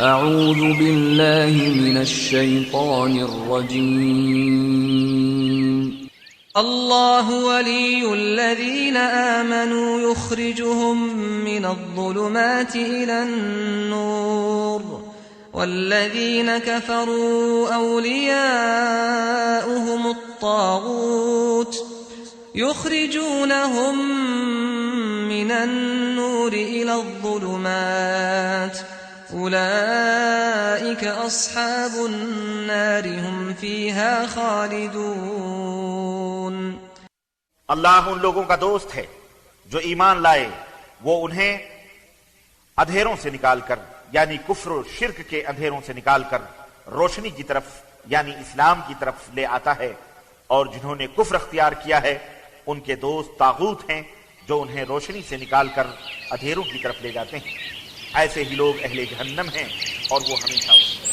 اعوذ باللہ من الشیطان الرجیم اللہ ولی الذین آمنوا یخرجهم من الظلمات إلى النور والذین کفروا اولیاؤهم الطاغوت یخرجونهم من النور إلى الظلمات اولئک اصحاب النار هم فیها خالدون۔ اللہ ان لوگوں کا دوست ہے جو ایمان لائے، وہ انہیں اندھیروں سے نکال کر یعنی کفر و شرک کے اندھیروں سے نکال کر روشنی کی طرف یعنی اسلام کی طرف لے آتا ہے، اور جنہوں نے کفر اختیار کیا ہے ان کے دوست طاغوت ہیں جو انہیں روشنی سے نکال کر اندھیروں کی طرف لے جاتے ہیں۔ ایسے ہی لوگ اہل جہنم ہیں اور وہ ہمیشہ اس میں۔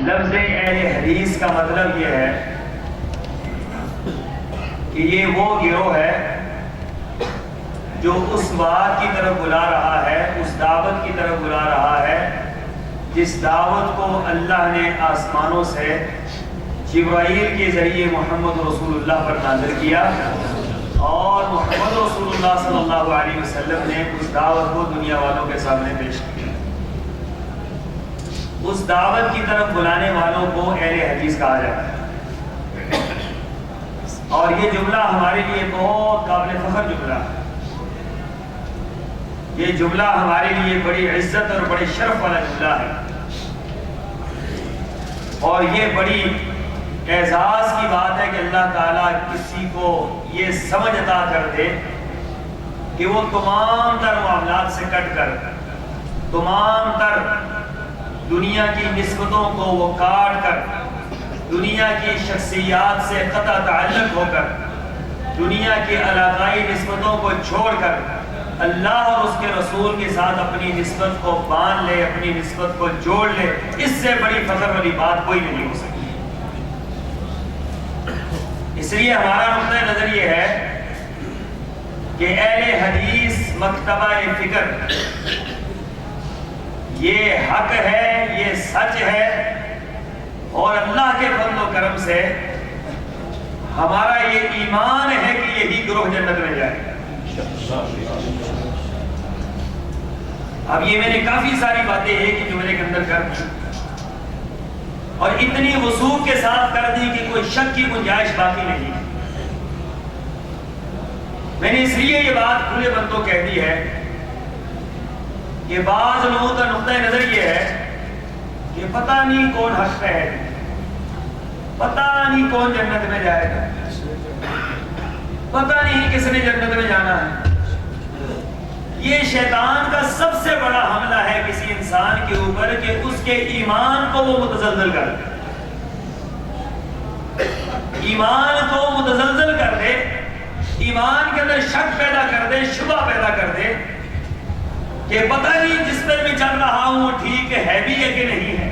لفظ اہل حدیث کا مطلب یہ ہے کہ یہ وہ گروہ ہے جو اس بات کی طرف بلا رہا ہے، اس دعوت کی طرف بلا رہا ہے جس دعوت کو اللہ نے آسمانوں سے جبرائیل کے ذریعے محمد رسول اللہ پر نازل کیا، اور محمد رسول اللہ صلی اللہ علیہ وسلم نے اس دعوت کو دنیا والوں کے سامنے پیش کیا۔ اس دعوت کی طرف بلانے والوں کو اہل حدیث کہا جاتا ہے، اور یہ جملہ ہمارے لیے بہت قابل فخر جملہ ہے۔ یہ جملہ ہمارے لیے بڑی عزت اور بڑے شرف والا جملہ ہے، اور یہ بڑی اعزاز کی بات ہے کہ اللہ تعالیٰ کسی کو یہ سمجھ عطا کر دے کہ وہ تمام تر معاملات سے کٹ کر، تمام تر دنیا کی نسبتوں کو وہ کاٹ کر، دنیا کی شخصیات سے قطع تعلق ہو کر، دنیا کی علاقائی نسبتوں کو چھوڑ کر اللہ اور اس کے رسول کے ساتھ اپنی نسبت کو باندھ لے، اپنی نسبت کو جوڑ لے۔ اس سے بڑی فخر والی بات کوئی نہیں ہو سکتی۔ اس لیے ہمارا نقطۂ نظر یہ ہے کہ اہل حدیث مکتبہ فکر یہ حق ہے، یہ سچ ہے، اور اللہ کے فضل و کرم سے ہمارا یہ ایمان ہے کہ یہی گروہ جنت میں جائے گا۔ اب یہ میں نے کافی ساری باتیں ایک ہی جملے کے اندر کر دی، اور اتنی وضوح کے ساتھ کر دی کہ کوئی شک کی گنجائش باقی نہیں۔ میں نے اس لیے یہ بات کھلے بندوں کہہ دی ہے کہ بعض لوگوں کا نقطۂ نظر یہ ہے کہ پتہ نہیں کون حق پہ ہے، پتہ نہیں کون جنت میں جائے گا، پتہ نہیں کس نے جنت میں جانا ہے۔ یہ شیطان کا سب سے بڑا حملہ ہے کسی انسان کے اوپر کہ اس کے ایمان کو وہ متزلزل کر دے، ایمان کو متزلزل کر دے، ایمان کے اندر شک پیدا کر دے، شبہ پیدا کر دے کہ پتہ نہیں جس پر میں چل رہا ہوں وہ ٹھیک ہے بھی ہے کہ نہیں ہے،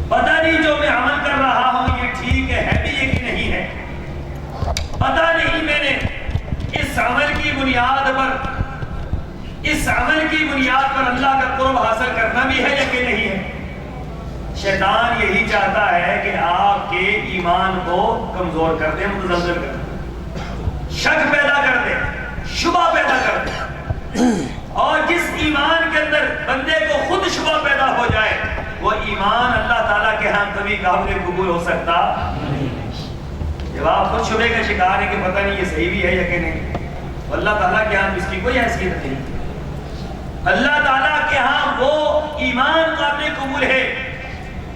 پتہ نہیں جو میں عمل کر رہا ہوں یہ ٹھیک ہے بھی ہے کہ نہیں ہے، پتہ نہیں میں نے اس عمل کی بنیاد پر اللہ کا قرب حاصل کرنا بھی ہے یا کہ نہیں ہے۔ شیطان یہی چاہتا ہے کہ آپ کے ایمان کو کمزور کر دے، متزلزل کر دے، شک پیدا کر دے، شبہ پیدا کر دے، اور جس ایمان کے اندر بندے کو خود شبہ پیدا ہو جائے وہ ایمان اللہ تعالیٰ کے ہاں کبھی قابل قبول ہو سکتا نہیں۔ جب آپ خود شبہ کا شکار ہے کہ پتہ نہیں یہ صحیح بھی ہے یا کہ نہیں، اللہ تعالیٰ کے ہاں اس کی کوئی حیثیت نہیں۔ اللہ تعالیٰ کے ہاں وہ ایمان قابل قبول ہے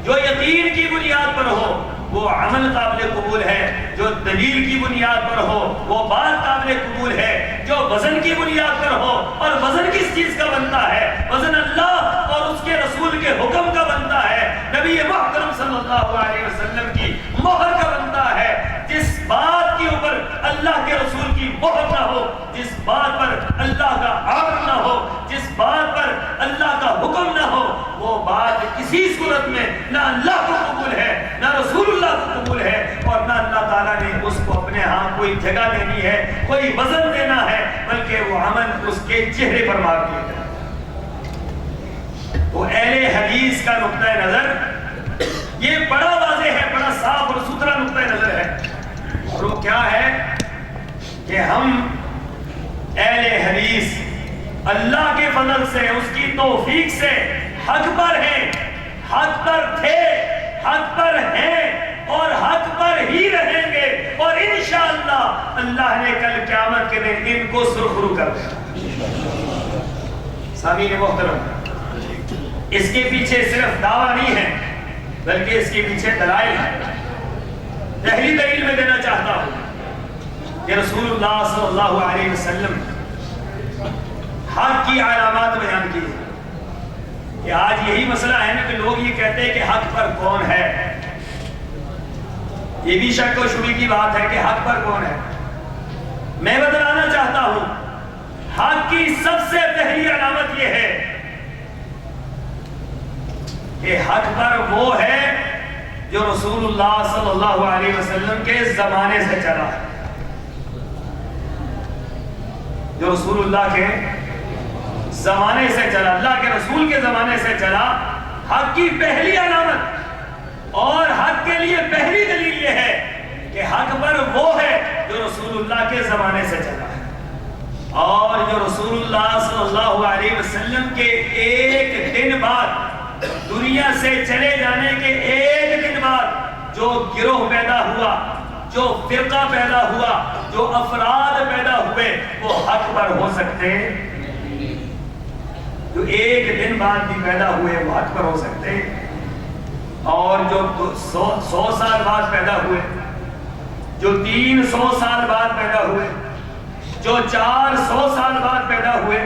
جو یقین کی بنیاد پر ہو، وہ عمل قابل قبول ہے جو دلیل کی بنیاد پر ہو، وہ بات قابل قبول ہے جو وزن کی بنیاد پر ہو۔ اور وزن کس چیز کا بنتا ہے؟ وزن اللہ اور اس کے رسول کے حکم کا بنتا ہے، نبی محترم صلی اللہ علیہ وسلم کی مہر کا بنتا ہے۔ جس بات کے اوپر اللہ کے رسول کی مہر نہ ہو، جس بات پر اللہ کا امر نہ ہو، جس بات پر اللہ کا حکم نہ ہو، وہ بات کسی صورت میں نہ اللہ کو قبول ہے، نہ رسول اللہ کو قبول ہے، اور نہ اللہ تعالیٰ نے اس کو اپنے ہاں کوئی جگہ دینی ہے، کوئی وزن دینا ہے، بلکہ وہ عمل اس کے چہرے پر مار دیا جائے۔ وہ اہل حدیث کا نقطہ نظر یہ بڑا واضح ہے، بڑا صاف اور ستھرا نقطہ نظر ہے، اور وہ کیا ہے کہ ہم اہل حدیث اللہ کے فضل سے، اس کی توفیق سے حق پر ہیں، حق پر تھے، حق پر ہیں اور حق پر ہی رہیں گے، اور انشاءاللہ اللہ نے کل قیامت کے دن ان کو سرخرو کر دیا۔ سامعین محترم، اس کے پیچھے صرف دعویٰ نہیں ہے بلکہ اس کے پیچھے دلائل ہے۔ پہلی دلیل میں دینا چاہتا ہوں کہ رسول اللہ صلی اللہ علیہ وسلم حق کی علامات بیان کی ہے۔ کہ آج یہی مسئلہ ہے نا کہ لوگ یہ کہتے ہیں کہ حق پر کون ہے، یہ بھی شک و شبہ کی بات ہے کہ حق پر کون ہے۔ میں بتلانا چاہتا ہوں حق کی سب سے پہلی علامت یہ ہے کہ حق پر وہ ہے جو رسول اللہ صلی اللہ علیہ وسلم کے زمانے سے چلا ہے، جو رسول اللہ کے زمانے سے چلا، اللہ کے رسول کے زمانے سے چلا۔ حق کی پہلی علامت اور حق کے لیے پہلی دلیل یہ ہے کہ حق پر وہ ہے جو رسول اللہ کے زمانے سے چلا ہے، اور جو رسول اللہ صلی اللہ علیہ وسلم کے ایک دن بعد، دنیا سے چلے جانے کے ایک دن بعد جو گروہ پیدا ہوا، جو فرقہ پیدا ہوا، جو افراد پیدا ہوئے، وہ حق پر ہو سکتے ہیں۔ جو ایک دن بعد بھی پیدا ہوئے وہ حق پر ہو سکتے ہیں، اور جو 100 سال بعد پیدا ہوئے، جو 300 سال بعد پیدا ہوئے، جو 400 سال بعد پیدا ہوئے،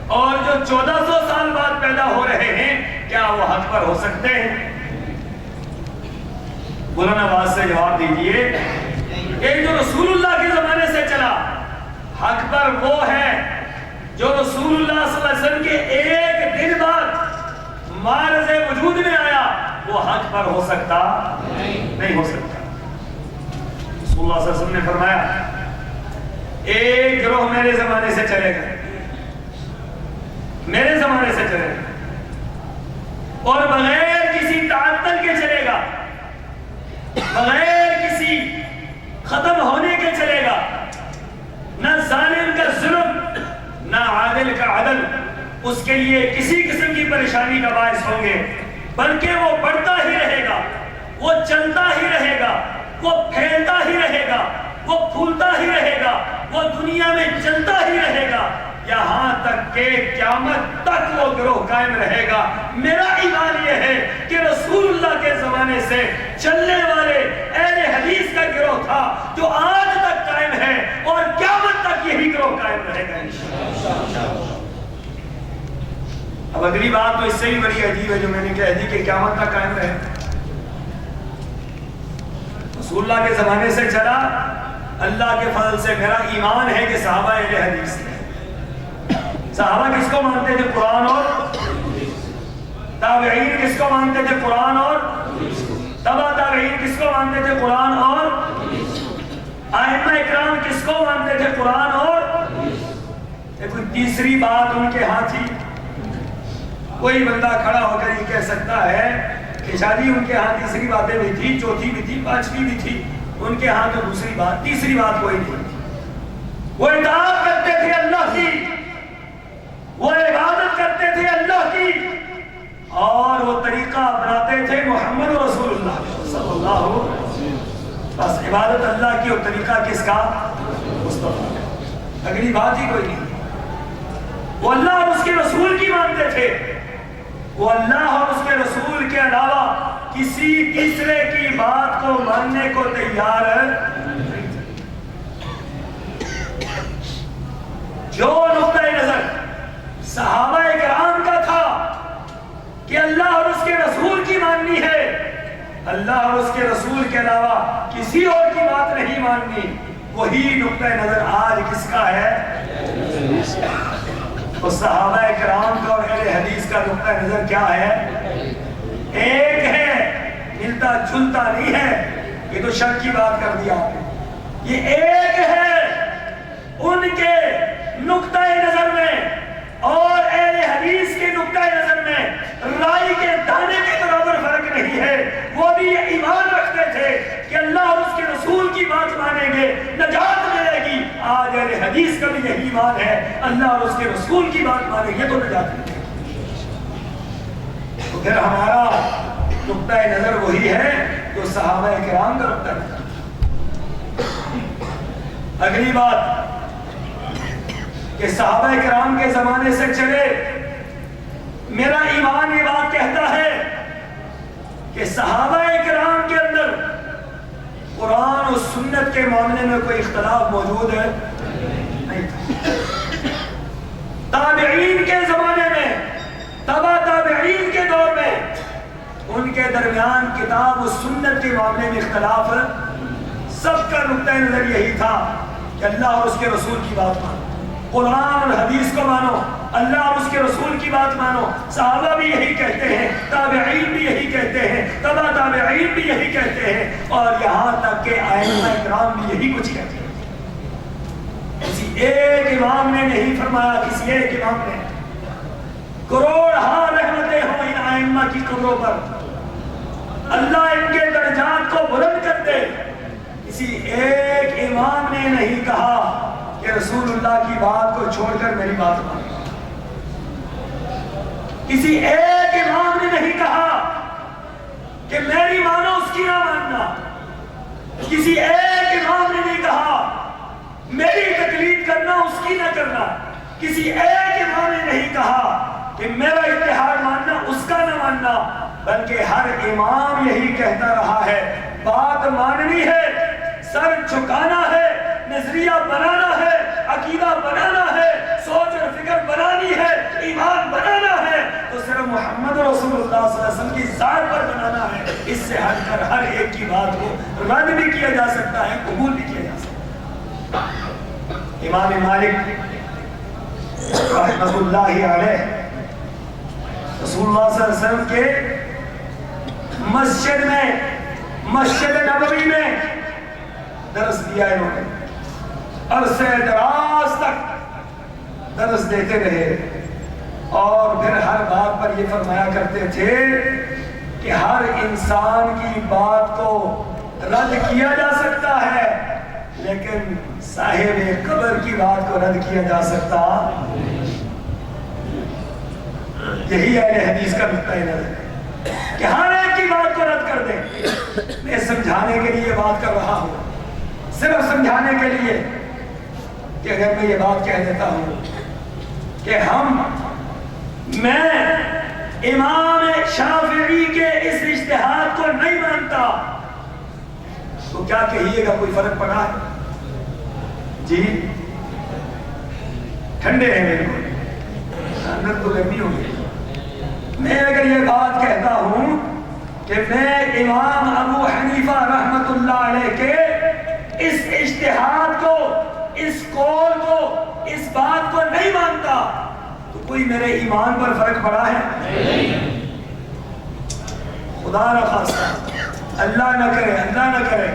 اور جو 1400 سال بعد پیدا ہو رہے ہیں، کیا وہ حق پر ہو سکتے ہیں؟ بلند آواز سے جواب دیجئے کہ جو رسول اللہ کے زمانے سے چلا، حق پر وہ ہے جو رسول اللہ صلی اللہ علیہ وسلم کے ایک دن بعد معرض وجود میں آیا، وہ حق پر ہو سکتا نہیں ہو سکتا۔ رسول اللہ صلی اللہ علیہ وسلم نے فرمایا ایک گروہ میرے زمانے سے چلے گا، میرے زمانے سے چلے گا، اور بغیر کسی تعطل کے چلے گا، بغیر کسی ختم ہونے کے چلے گا، نہ ظالم کا ظلم نہ عادل کا عدل اس کے لیے کسی قسم کی پریشانی کا باعث ہوں گے، بلکہ وہ بڑھتا ہی رہے گا، وہ چلتا ہی رہے گا، وہ پھیلتا ہی رہے گا، وہ پھولتا ہی رہے گا، وہ دنیا میں چلتا ہی رہے گا، یہاں تک کہ قیامت تک وہ گروہ قائم رہے گا۔ میرا ایمان یہ ہے کہ رسول اللہ کے زمانے سے چلنے والے اہل حدیث کا گروہ تھا جو آج تک قائم ہے اور قیامت تک یہی گروہ قائم رہے گا انشاءاللہ۔ اب اگلی بات تو اس سے ہی بڑی عجیب ہے جو میں نے کہہ دی کہ قیامت تک قائم رہے۔ رسول اللہ کے زمانے سے چلا، اللہ کے فضل سے میرا ایمان ہے کہ صحابہ اہل حدیث تھے۔ صحابہ کس کو مانتے تھے؟ قرآن اور تابعین کس کو مانتے تھے؟ قرآن اور تبع تابعین کس کو مانتے تھے؟ قرآن اور ائمہ اکرام کس کو مانتے تھے؟ قرآن اور کوئی تیسری بات ان کے ہاں تھی؟ کوئی بندہ کھڑا ہو کر یہ کہہ سکتا ہے کہ شادی ان کے ہاں تیسری باتیں بھی تھی، چوتھی بھی تھی، پانچویں بھی تھی، ان کے ہاں تو دوسری بات، تیسری بات کوئی نہیں تھی۔ وہ اطاعت کرتے تھے اللہ کی، وہ عبادت کرتے تھے اللہ کی، اور وہ طریقہ اپناتے تھے محمد رسول اللہ صلی اللہ علیہ وسلم۔ بس عبادت اللہ کی اور طریقہ کس کا؟ مصطفیٰ کا۔ اگلی بات ہی کوئی نہیں۔ وہ اللہ اور اس کے رسول کی مانتے تھے، وہ اللہ اور اس کے رسول کے علاوہ کسی تیسرے کی بات کو ماننے کو تیار نہیں تھے۔ جو نقطہ نظر صحابہ کرام کا تھا کہ اللہ اور اس کے رسول کی ماننی ہے، اللہ اور اس کے رسول کے علاوہ کسی اور کی بات نہیں ماننی، وہی نقطہ نظر آج کس کا ہے؟ تو صحابہ کرام کا اور اہل حدیث کا نقطہ نظر کیا ہے؟ ایک ہے، ملتا جلتا نہیں ہے۔ یہ تو شک کی بات کر دیا آپ نے۔ یہ ایک ہے، ان کے نقطہ نظر میں اور اہل حدیث کے نقطہ نظر میں رائی کے دانے کے برابر فرق نہیں ہے۔ وہ بھی یہ ایمان رکھتے تھے کہ اللہ اور اس کے رسول کی بات مانیں گے نجات ملے گی۔ آج اہل حدیث کا بھی یہی ایمان ہے، اللہ اور اس کے رسول کی بات مانیں گے تو نجات ملے گی۔ تو پھر ہمارا نقطہ نظر وہی ہے جو صحابہ کرام کا نقطہ نظر۔ اگلی بات کہ صحابہ کرام کے زمانے سے چلے، میرا ایمان یہ بات کہتا ہے کہ صحابہ کرام کے اندر قرآن اور سنت کے معاملے میں کوئی اختلاف موجود ہے نہیں تھا۔ تابعین کے زمانے میں، تبع تابعین کے دور میں ان کے درمیان کتاب و سنت کے معاملے میں اختلاف ہے۔ سب کا نقطہ نظر یہی تھا کہ اللہ اور اس کے رسول کی بات مانو، قرآن اور حدیث کو مانو، اللہ اور اس کے رسول کی بات مانو۔ صحابہ بھی یہی کہتے ہیں، تابعین بھی یہی کہتے ہیں، تبع تابعین بھی یہی کہتے ہیں، اور یہاں تک کہ ائمہ کرام بھی یہی کچھ کہتے ہیں۔ کسی ایک امام نے نہیں فرمایا، کسی ایک امام نے۔ کروڑ ہاں رحمتیں ہوں ان ائمہ کی قبروں پر، اللہ ان کے درجات کو بلند کر دے۔ کسی ایک امام نے نہیں کہا کہ رسول اللہ کی بات کو چھوڑ کر میری بات مانو۔ کسی ایک امام نے نہیں کہا کہ میری مانو اس کی نہ ماننا۔ کسی ایک امام نے نہیں کہا میری تقلید کرنا اس کی نہ کرنا۔ کسی ایک امام نے نہیں کہا کہ میرا اتحاد ماننا اس کا نہ ماننا، بلکہ ہر امام یہی کہتا رہا ہے بات ماننی ہے، سر جھکانا ہے، نظریہ بنانا ہے، عقیدہ بنانا ہے، سوچ اور فکر بنانی ہے، ایمان بنانا ہے تو صرف محمد رسول اللہ صلی اللہ علیہ وسلم کی ذات پر بنانا ہے۔ اس سے ہٹ کر ہر ایک کی بات کو رد بھی کیا جا سکتا ہے، قبول بھی کیا جا سکتا ہے۔ امام مالک رحمۃ اللہ علیہ رسول اللہ صلی اللہ علیہ وسلم کے مسجد میں، مسجد نبوی میں درس دیا انہوں نے، عرصہ دراز تک درس دیتے رہے، اور پھر ہر بات پر یہ فرمایا کرتے تھے کہ ہر انسان کی بات کو رد کیا جا سکتا ہے لیکن صاحب قبر کی بات کو رد کیا جا سکتا۔ یہی اہل حدیث کا نقطہ نظر ہے کہ ہر ایک کی بات کو رد کر دیں۔ میں سمجھانے کے لیے بات کر رہا ہوں، صرف سمجھانے کے لیے کہ اگر میں یہ بات کہہ دیتا ہوں کہ میں امام شافعی کے اس اجتہاد کو نہیں مانتا، تو کیا کہیے گا کوئی فرق پڑا ہے؟ جی ٹھنڈے ہیں میرے کو، اندر تو گرمی ہو گئی۔ میں اگر یہ بات کہتا ہوں کہ میں امام ابو حنیفہ رحمت اللہ علیہ کے اس اجتہاد کو، اس قول کو، اس بات کو نہیں مانتا، تو کوئی میرے ایمان پر فرق پڑا ہے؟ نہیں۔ خدا نہ خواستہ، اللہ نہ کرے، اللہ نہ کرے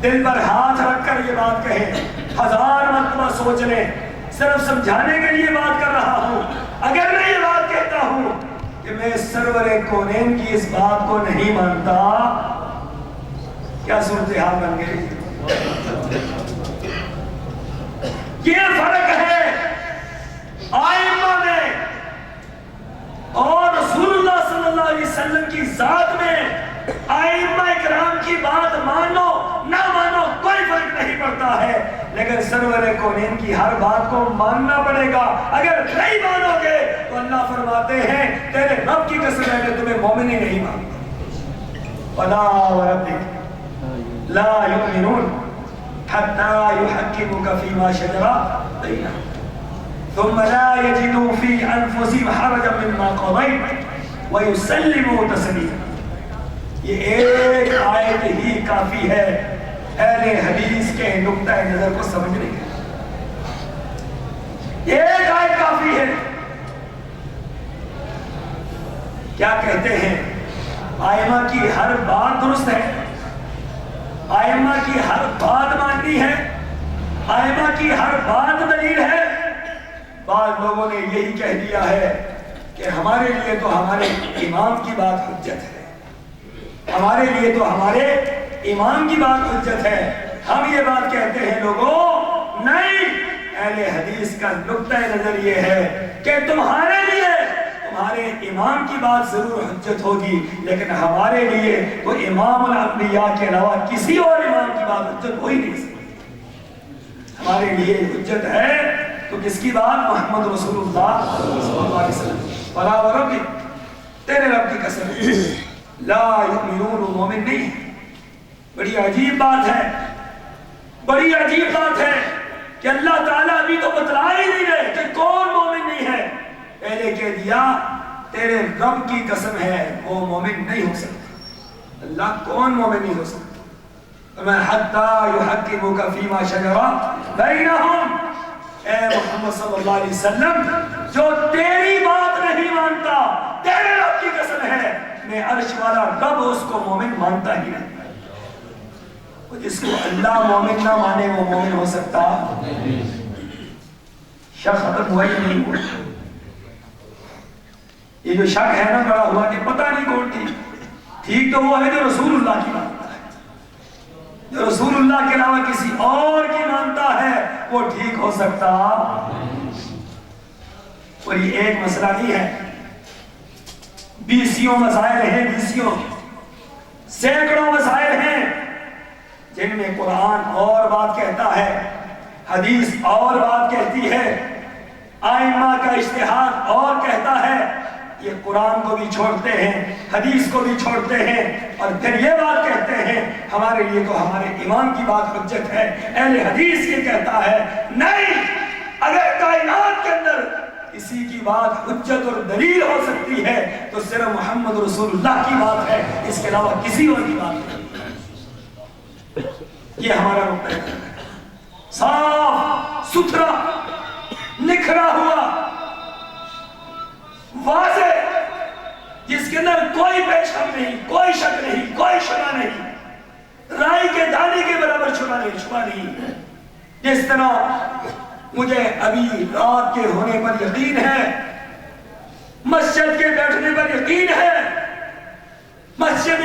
دل پر ہاتھ رکھ کر یہ بات کہے، 1000 مرتبہ سوچ لیں، صرف سمجھانے کے لیے بات کر رہا ہوں۔ اگر میں یہ بات کہتا ہوں کہ میں سرور کونین کی اس بات کو نہیں مانتا، کیا صورتحال بن گئی؟ یہ فرق ہے آئمہ میں اور رسول اللہ صلی اللہ علیہ وسلم کی ذات میں۔ آئمہ اکرام کی بات مانو نہ مانو کوئی فرق نہیں پڑتا ہے، لیکن سرور کونین کی ہر بات کو ماننا پڑے گا۔ اگر نہیں مانو گے تو اللہ فرماتے ہیں تیرے رب کی قسم ہے کہ تمہیں مومن ہی نہیں مانتا۔ فلا وربک لا یؤمنون حتی یحکموک فیما شجر بینہم ثم لا یجدوا فی انفسہم حرجا مما قضیت ویسلموا تسلیما۔ یہ ایک آیت ہی کافی ہے اہل حدیث کے نقطہ نظر کو سمجھنے کے، ایک آیت کافی ہے۔ کیا کہتے ہیں؟ آئمہ کی ہر بات درست ہے، آئمہ کی ہر بات ماننی ہے، آئمہ کی ہر بات دلیل ہے۔ بعض لوگوں نے یہی کہہ دیا ہے کہ ہمارے لیے تو ہمارے امام کی بات حجت ہے، ہمارے لیے تو ہمارے امام کی بات حجت ہے۔ ہم یہ بات کہتے ہیں لوگوں، نہیں، اہل حدیث کا نقطہ نظر یہ ہے کہ تمہارے لیے تمہارے امام کی بات ضرور حجت ہوگی، لیکن ہمارے لیے وہ امام الانبیاء کے علاوہ کسی اور امام کی بات حجت ہو ہی نہیں سکتی۔ ہمارے لیے حجت ہے تو کس کی بات؟ محمد رسول اللہ صلی اللہ علیہ وسلم۔ فلا وربک، تیرے رب کی قسم، لا یؤمنون، مومن نہیں ہے۔ بڑی عجیب بات ہے، بڑی عجیب بات ہے کہ اللہ تعالیٰ ابھی تو بتلا ہی نہیں رہے کہ کون مومن نہیں ہے، پہلے کہہ دیا تیرے رب کی قسم ہے وہ مومن نہیں ہو سکتا۔ اللہ کون مومن نہیں ہو سکتا؟ میں حتی یحکموک فیما شجر بینہم، اے محمد صلی اللہ علیہ وسلم جو تیری بات نہیں مانتا، تیرے رب کی قسم ہے میں عرش والا رب اس کو مومن مانتا ہی نہیں۔ جس کو اللہ مومن نہ مانے وہ مومن ہو سکتا؟ شک ختم ہوا ہی نہیں ہوا۔ یہ جو شک ہے نا بڑا ہوا کہ پتہ نہیں کون ٹھیک تو وہ ہے جو رسول اللہ کی مانتا ہے، جو رسول اللہ کے علاوہ کسی اور کی مانتا ہے وہ ٹھیک ہو سکتا؟ اور یہ ایک مسئلہ نہیں ہے، بیسیوں مسائل ہیں، بیسیوں سینکڑوں مسائل ہیں جن میں قرآن اور بات کہتا ہے، حدیث اور بات کہتی ہے، آئمہ کا اجتہاد اور کہتا ہے۔ یہ قرآن کو بھی چھوڑتے ہیں، حدیث کو بھی چھوڑتے ہیں، اور پھر یہ بات کہتے ہیں ہمارے لیے تو ہمارے امام کی بات حجت ہے۔ اہل حدیث یہ کہتا ہے نہیں، اگر کائنات کے اندر کسی کی بات حجت اور دلیل ہو سکتی ہے تو صرف محمد رسول اللہ کی بات ہے، اس کے علاوہ کسی اور کی بات نہیں۔ یہ ہمارا نقطہ ہے، صاف ستھرا نکھرا ہوا واضح، جس کے اندر کوئی پیشاب نہیں، کوئی شک نہیں، کوئی شبہ نہیں، رائی کے دانے کے برابر شبہ نہیں۔ جس طرح مجھے ابھی رات کے ہونے پر یقین ہے، مسجد کے بیٹھنے پر یقین ہے، مسجد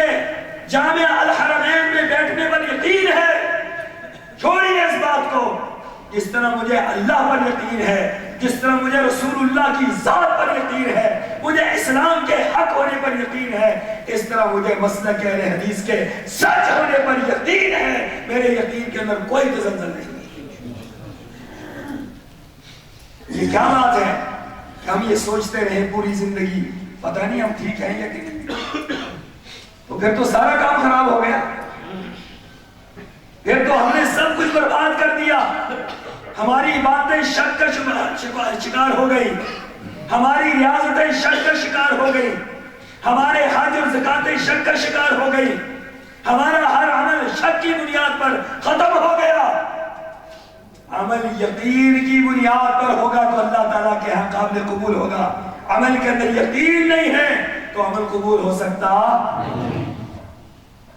جامعہ الحرمین میں بیٹھنے پر یقین ہے، چھوڑیے اس بات کو۔ جس طرح مجھے اللہ پر یقین ہے، جس طرح مجھے رسول اللہ کی ذات پر یقین ہے، مجھے اسلام کے حق ہونے پر یقین ہے، اس طرح مجھے مسلک اہل حدیث کے سچ ہونے پر یقین ہے۔ میرے یقین کے اندر کوئی تزلزل نہیں۔ یہ کیا بات ہے؟ ہم یہ سوچتے رہے پوری زندگی پتہ نہیں ہم ٹھیک ہیں یا کہ نہیں، تو پھر تو سارا کام خراب ہو گیا، پھر تو ہم نے سب کچھ برباد کر دیا. ہماری عبادتیں شک کا شکار ہو گئی، ہماری ریاضتیں شک کا شکار ہو گئی، ہمارے حج اور زکاتیں شک کا شکار ہو گئی، ہمارا ہر عمل شک کی بنیاد پر ختم ہو گیا. عمل یقین کی بنیاد پر ہوگا تو اللہ تعالیٰ کے ہاں قابل قبول ہوگا. عمل کے اندر یقین نہیں ہے تو عمل قبول ہو سکتا.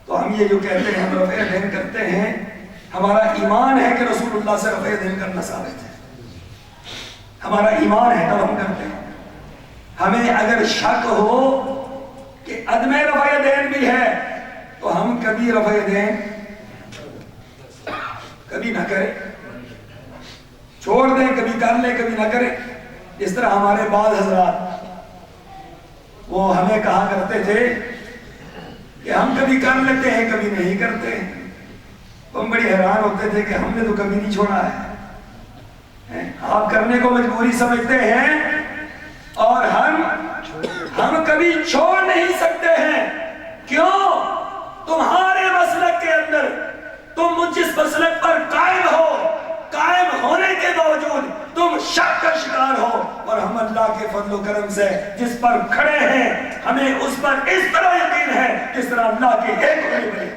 تو ہم یہ جو کہتے ہیں ہم رفع دین کرتے ہیں، ہمارا ایمان ہے کہ رسول اللہ سے رفع دین کرنا ثابت ہے، ہمارا ایمان ہے تب ہم کرتے ہیں. ہمیں اگر شک ہو کہ عدم رفع دین بھی ہے تو ہم کبھی رفع دین کبھی نہ کریں، چھوڑ دیں، کبھی کر لیں کبھی نہ کریں. اس طرح ہمارے بعض حضرات وہ ہمیں کہا کرتے تھے کہ ہم کبھی کر لیتے ہیں کبھی نہیں کرتے. ہم بڑی حیران ہوتے تھے کہ ہم نے تو کبھی نہیں چھوڑا ہے، آپ کرنے کو مجبوری سمجھتے ہیں اور ہم کبھی چھوڑ نہیں سکتے ہیں. کیوں؟ تمہارے مسلک کے اندر تم جس مسلک پر قائم ہونے کے باوجود تم شک کا شکار ہو، اور ہم اللہ کے فضل و کرم سے جس پر کھڑے ہیں ہمیں اس پر اس طرح یقین ہے جس طرح اللہ کے ایک بڑے بڑے.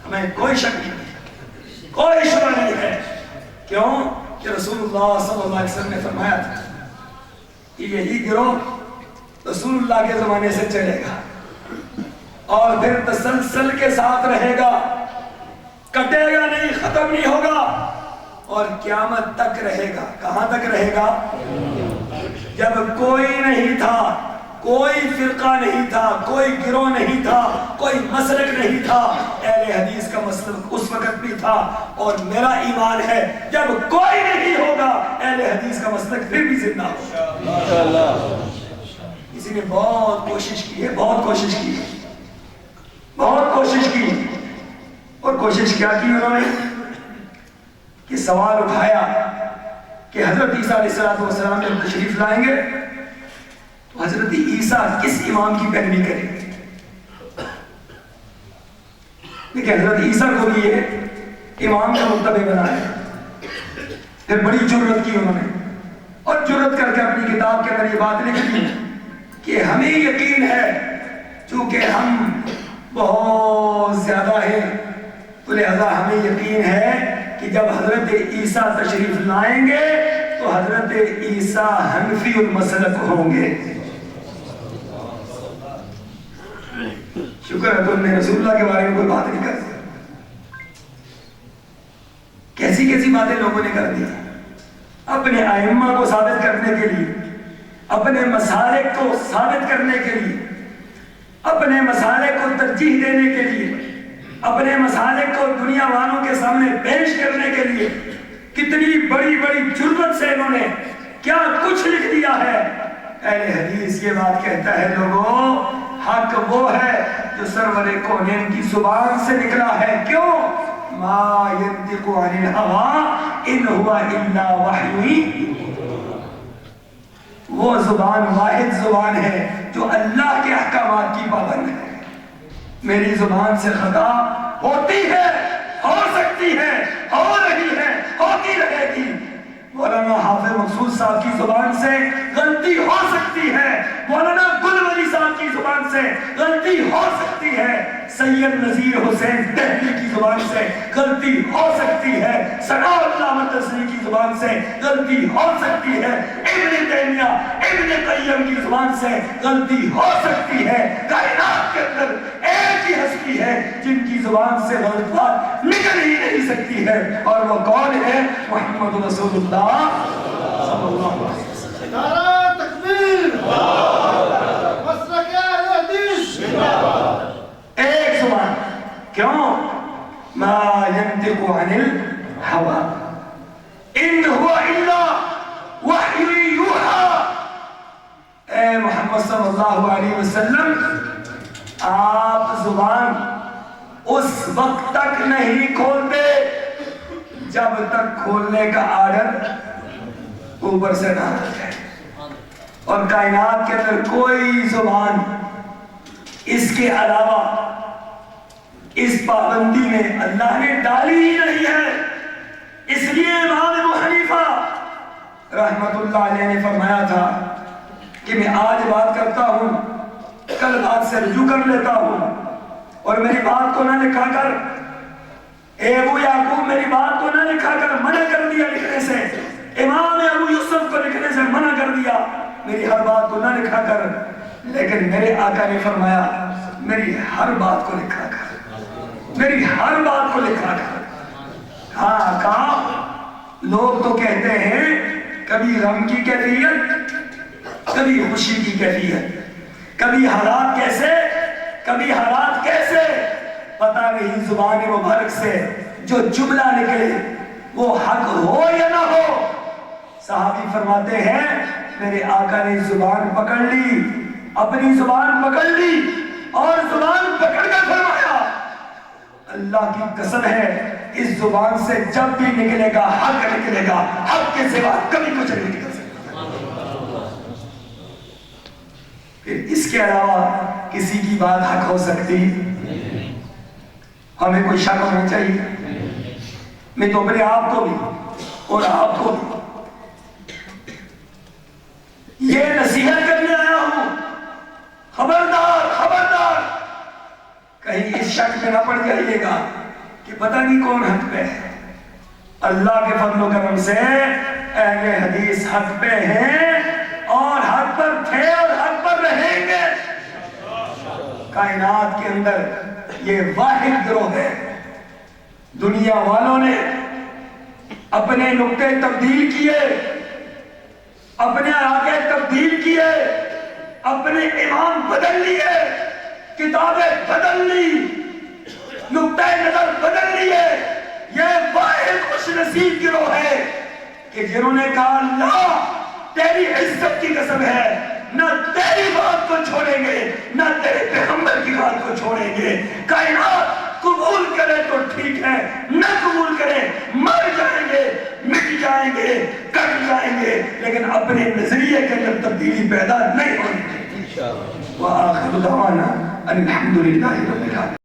ہمیں کوئی شک نہیں، کوئی شبہ نہیں ہے. کیوں کہ رسول اللہ صلی اللہ علیہ وسلم نے فرمایا تھا کہ یہی گروہ رسول اللہ کے زمانے سے چلے گا اور پھر تسلسل کے ساتھ رہے گا، کٹے گا نہیں، ختم نہیں ہوگا اور قیامت تک رہے گا. کہاں تک رہے گا؟ جب کوئی نہیں تھا، کوئی فرقہ نہیں تھا، کوئی گروہ نہیں تھا، کوئی مسلک نہیں تھا. اہل حدیث کا مسلک اس وقت بھی تھا، اور میرا ایمان ہے جب کوئی نہیں ہوگا اہل حدیث کا مسلک پھر بھی زندہ ہوگا. کسی نے بہت کوشش کی ہے، بہت کوشش کی ہے، بہت کوشش کی. اور کوشش کیا کی انہوں نے کہ سوال اٹھایا کہ حضرت عیسیٰ علیہ السلام جب تشریف لائیں گے تو حضرت عیسیٰ کس امام کی پیروی کریں گے. دیکھیں حضرت عیسیٰ کو بھی یہ امام کا متبع بنایا. پھر بڑی جرت کی انہوں نے، اور جرت کر کے اپنی کتاب کے اندر یہ بات لکھ دی کہ ہمیں یقین ہے چونکہ ہم بہت زیادہ ہیں تو لہذا ہمیں یقین ہے کہ جب حضرت عیسیٰ تشریف لائیں گے تو حضرت عیسیٰ حنفی المسلک ہوں گے. شکر ہے تم نے رسول اللہ کے بارے میں کوئی بات نہیں کر دی. کیسی کیسی باتیں لوگوں نے کر دی اپنے ائمہ کو ثابت کرنے کے لیے، اپنے مسالک کو ثابت کرنے کے لیے، اپنے مسالک کو ترجیح دینے کے لیے، اپنے مسالک کو دنیا والوں کے سامنے پیش کرنے کے لیے. کتنی بڑی بڑی جرات سے انہوں نے کیا کچھ لکھ دیا ہے. اہل حدیث یہ بات کہتا ہے لوگوں، حق وہ ہے جو سرور کونین کی زبان سے نکلا ہے. کیوں؟ ما ينطق عن الهوى ان هو الا وحی. وہ زبان واحد زبان ہے جو اللہ کے احکامات کی پابند ہے. میری زبان سے خطا ہوتی ہے، ہو سکتی ہے، ہو رہی ہے، ہوتی رہے گی. مولانا حافظ مقصود صاحب کی زبان سے غلطی ہو سکتی ہے، مولانا گل ولی صاحب کی زبان سے غلطی ہو سکتی ہے، سید نذیر حسین دہلوی کی زبان سے غلطی ہو سکتی ہے، ثناء اللہ مدنی کی زبان سے غلطی ہو سکتی ہے، ابن تیمیہ ابن قیم کی زبان سے غلطی ہو سکتی ہے. کائنات کے اندر ایک ہی ہستی ہے جن کی زبان سے غلط بات نکل ہی نہیں سکتی ہے، اور وہ کون ہے؟ محمد رسول اللہ صلی اللہ علیہ وسلم. نعرہ تکبیر، مسلک اہل حدیث. ایک زبان. کیوں؟ ما ينطق عن الهوى ان هو الا وحی یوحی. اے محمد صلی اللہ علیہ وسلم، آپ زبان اس وقت تک نہیں کھولتے جب تک کھولنے کا آرڈر اوپر سے نازل ہے، اور کائنات کے اندر کوئی زبان اس کے علاوہ اس پابندی میں اللہ نے ڈالی ہی نہیں ہے۔ اس لیے امام ابو حنیفہ رحمت اللہ علیہ نے فرمایا تھا کہ میں آج بات کرتا ہوں، کل بات سے رجوع کر لیتا ہوں، اور میری بات کو نہ لکھا کر، اے ابو یعقوب میری بات کو نہ لکھا کر منع کر دیا لکھنے سے، امام ابو یوسف کو لکھنے سے منع کر دیا، میری ہر بات کو نہ لکھا کر، لیکن میرے آقا نے فرمایا میری ہر بات کو لکھا کر، میری ہر بات کو لکھا کر۔ ہاں آقا، لوگ تو کہتے ہیں کبھی غم کی کیفیت، کبھی خوشی کی کیفیت، کبھی حالات کیسے، کبھی حالات کیسے، پتہ نہیں زبان مبارک سے جو جملہ نکلے وہ حق ہو یا نہ ہو۔ صحابی فرماتے ہیں میرے آقا نے زبان پکڑ لی، اپنی زبان پکڑ لی، اور زبان پکڑ کر فرمایا اللہ کی قسم ہے اس زبان سے جب بھی نکلے گا حق نکلے گا، حق کے سوا کبھی کچھ نہیں نکل سکتا۔ پھر اس کے علاوہ کسی کی بات حق ہو سکتی؟ ہمیں کوئی شک ہونا چاہیے۔ میں تو اپنے آپ کو بھی اور آپ کو بھی یہ نصیحت کرنے آیا ہوں، خبردار خبردار، کہیں اس شک میں نہ پڑ جائیے گا کہ پتہ نہیں کون حق پہ ہے۔ اللہ کے فضل و کرم سے اہل حدیث حق پہ ہیں، اور حق پر تھے اور حق پر رہیں گے۔ کائنات کے اندر یہ واحد گروہ ہے، دنیا والوں نے اپنے نقطے تبدیل کیے، اپنے علاقے تبدیل کیے، اپنے امام بدل لیے، کتابیں بدل لی، نقطہ نظر بدل لیے۔ یہ واحد خوش نصیب گروہ ہے کہ جنہوں نے کہا اللہ تیری عزت کی قسم ہے نہ تیری بات کو چھوڑیں گے، نہ تیرے پیغمبر کی بات کو چھوڑیں گے۔ کائنات قبول کرے تو ٹھیک ہے، نہ قبول کرے مر جائیں گے، مٹ جائیں گے، کٹ جائیں گے، لیکن اپنے نظریے کے اندر تبدیلی پیدا نہیں ہونے دیں گے۔ وآخر دعوانا الحمدللہ رب العالمین۔